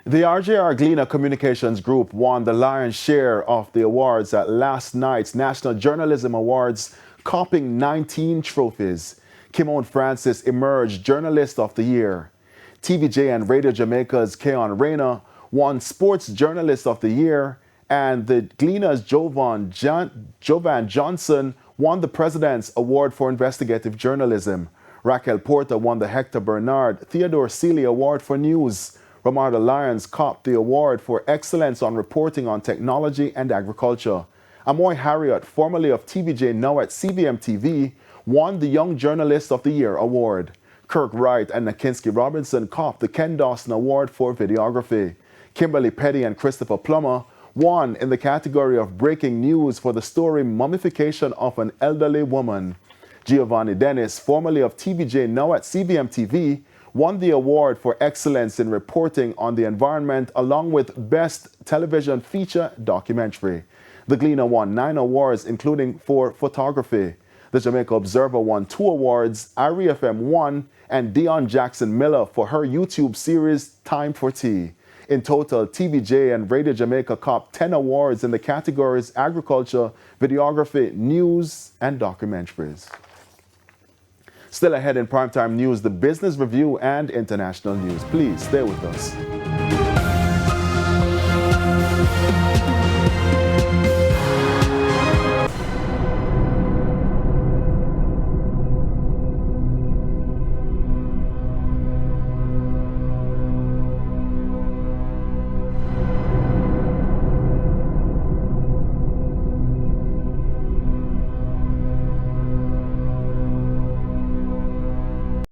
The RJR Gleaner Communications Group won the lion's share of the awards at last night's National Journalism Awards, copping 19 trophies. Kimon Francis emerged Journalist of the Year. TVJ and Radio Jamaica's Keon Rayner won Sports Journalist of the Year, and the Gleaner's Jovan Johnson won the President's Award for Investigative Journalism. Raquel Porter won the Hector Bernard Theodore Seeley Award for News. Ramarda Lyons copped the award for excellence on reporting on technology and agriculture. Amoy Harriott, formerly of TVJ, now at CBM TV, won the Young Journalist of the Year award. Kirk Wright and Nakinsky Robinson copped the Ken Dawson Award for videography. Kimberly Petty and Christopher Plummer won in the category of breaking news for the story Mummification of an Elderly Woman. Giovanni Dennis, formerly of TVJ, now at CBM TV, won the award for excellence in reporting on the environment along with Best Television Feature Documentary. The Gleaner won 9 awards, including for photography. The Jamaica Observer won 2 awards, Irie FM 1, and Dion Jackson Miller for her YouTube series Time for Tea. In total, TVJ and Radio Jamaica copped 10 awards in the categories agriculture, videography, news, and documentaries. Still ahead in primetime news, the business review and international news. Please stay with us.